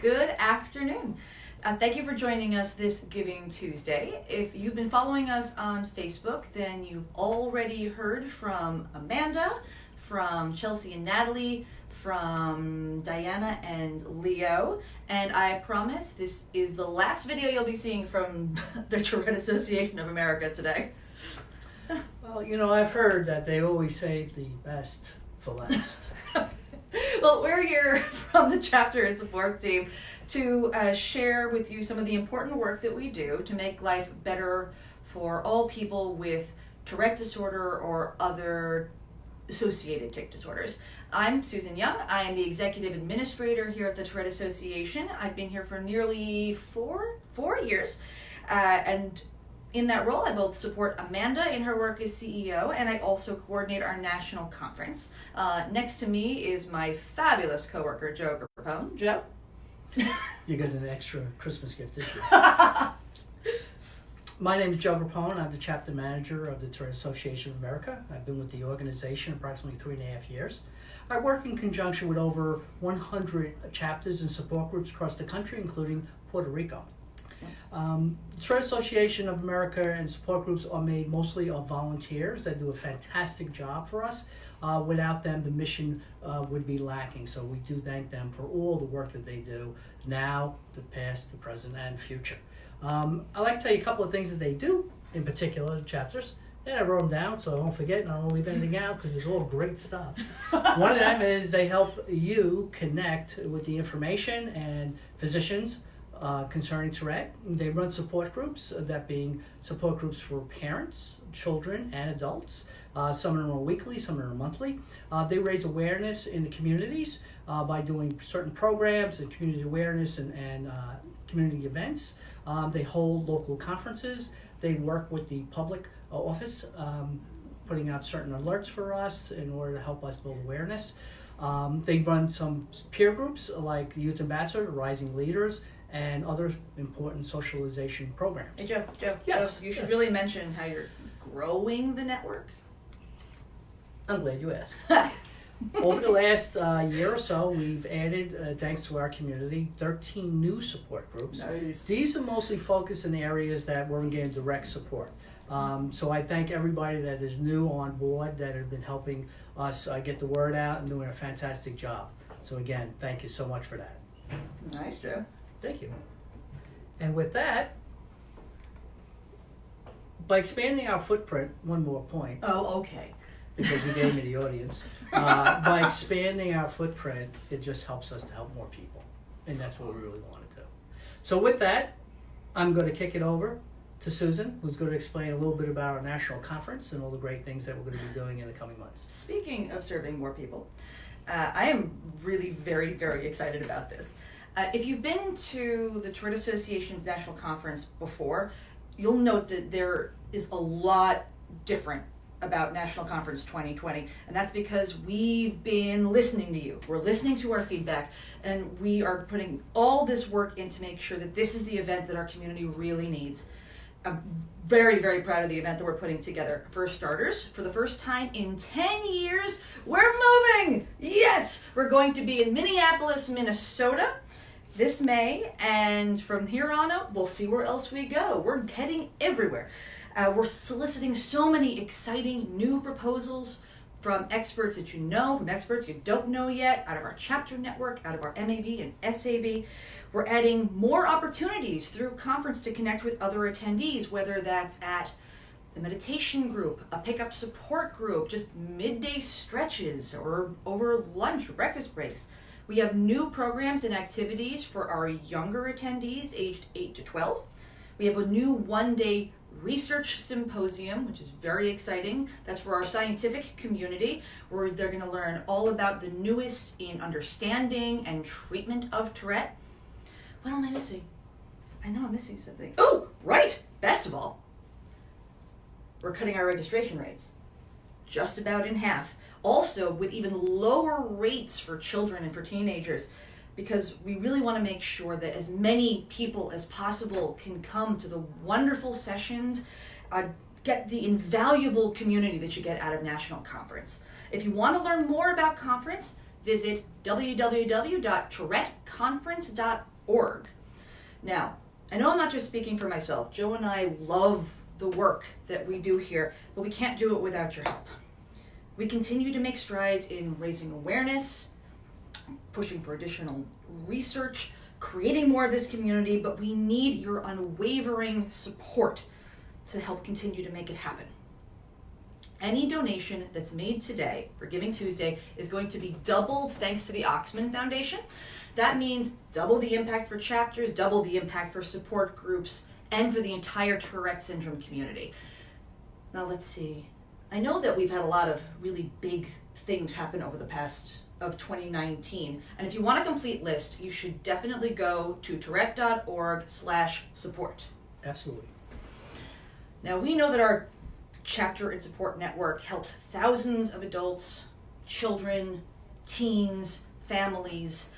Good afternoon. Thank you for joining us this Giving Tuesday. If you've been following us on Facebook, then you've already heard from Amanda, from Chelsea and Natalie, from Diana and Leo, and I promise this is the last video you'll be seeing from the Tourette Association of America today. Well, you know, I've heard that they always save the best for last. Well, we're here from the chapter and support team to share with you some of the important work that we do to make life better for all people with Tourette disorder or other associated tic disorders. I'm Susan Young. I am the Executive Administrator here at the Tourette Association. I've been here for nearly four years, and in that role, I both support Amanda in her work as CEO, and I also coordinate our national conference. Next to me is my fabulous coworker, Joe Grappone. Joe? You get an extra Christmas gift this year. My name is Joe Grappone. I'm the chapter manager of the Tourette Association of America. I've been with the organization approximately 3.5 years. I work in conjunction with over 100 chapters and support groups across the country, including Puerto Rico. The Tourette Association of America and support groups are made mostly of volunteers that do a fantastic job for us. Without them, the mission would be lacking. So we do thank them for all the work that they do now, the past, the present, and future. I'd like to tell you a couple of things that they do, in particular, the chapters. And I wrote them down so I don't forget and I don't leave anything out because it's all great stuff. One of them is they help you connect with the information and physicians concerning Tourette. They run support groups, that being support groups for parents, children, and adults. Some of them are weekly, some of them are monthly. They raise awareness in the communities by doing certain programs and community awareness and community events. They hold local conferences. They work with the public office, putting out certain alerts for us in order to help us build awareness. They run some peer groups like the Youth Ambassador, Rising Leaders, and other important socialization programs. Hey, Joe. Yes. You should really mention how you're growing the network. I'm glad you asked. Over the last year or so, we've added, thanks to our community, 13 new support groups. Nice. These are mostly focused in areas that we're getting direct support. So I thank everybody that is new on board that have been helping us get the word out and doing a fantastic job. So again, thank you so much for that. Nice, Joe. Thank you. And with that, by expanding our footprint, one more point. Oh, okay. Because you gave me the audience. By expanding our footprint, it just helps us to help more people. And that's what we really want to do. So with that, I'm going to kick it over to Susan, who's going to explain a little bit about our national conference and all the great things that we're going to be doing in the coming months. Speaking of serving more people, I am really very, very excited about this. If you've been to the Tourette Association's national conference before, you'll note that there is a lot different about National Conference 2020, and that's because we've been listening to you. We're listening to our feedback, and we are putting all this work in to make sure that this is the event that our community really needs. I'm very, very proud of the event that we're putting together. For starters, for the first time in 10 years, we're moving! Yes! We're going to be in Minneapolis, Minnesota this May, and from here on out, we'll see where else we go. We're heading everywhere. We're soliciting so many exciting new proposals from experts that you know, from experts you don't know yet, out of our chapter network, out of our MAB and SAB. We're adding more opportunities through conference to connect with other attendees, whether that's at the meditation group, a pickup support group, just midday stretches, or over lunch or breakfast breaks. We have new programs and activities for our younger attendees aged 8 to 12. We have a new one-day research symposium, which is very exciting. That's for our scientific community, where they're going to learn all about the newest in understanding and treatment of Tourette. What am I missing? I know I'm missing something. Oh, right! Best of all, we're cutting our registration rates just about in half. Also, with even lower rates for children and for teenagers, because we really want to make sure that as many people as possible can come to the wonderful sessions, get the invaluable community that you get out of National Conference. If you want to learn more about conference, visit www.touretteconference.org. Tourette.org. Now, I know I'm not just speaking for myself. Joe and I love the work that we do here, but we can't do it without your help. We continue to make strides in raising awareness, pushing for additional research, creating more of this community, but we need your unwavering support to help continue to make it happen. Any donation that's made today for Giving Tuesday is going to be doubled thanks to the Oxman Foundation. That means double the impact for chapters, double the impact for support groups, and for the entire Tourette syndrome community. Now let's see. I know that we've had a lot of really big things happen over the past of 2019. And if you want a complete list, you should definitely go to Tourette.org/support. Absolutely. Now we know that our chapter and support network helps thousands of adults, children, teens, families,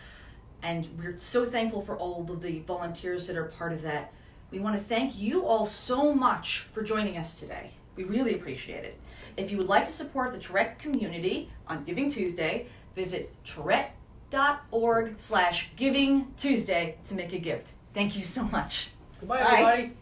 and we're so thankful for all of the volunteers that are part of that. We want to thank you all so much for joining us today. We really appreciate it. If you would like to support the Tourette community on Giving Tuesday, visit Tourette.org/Giving Tuesday to make a gift. Thank you so much. Goodbye, everybody.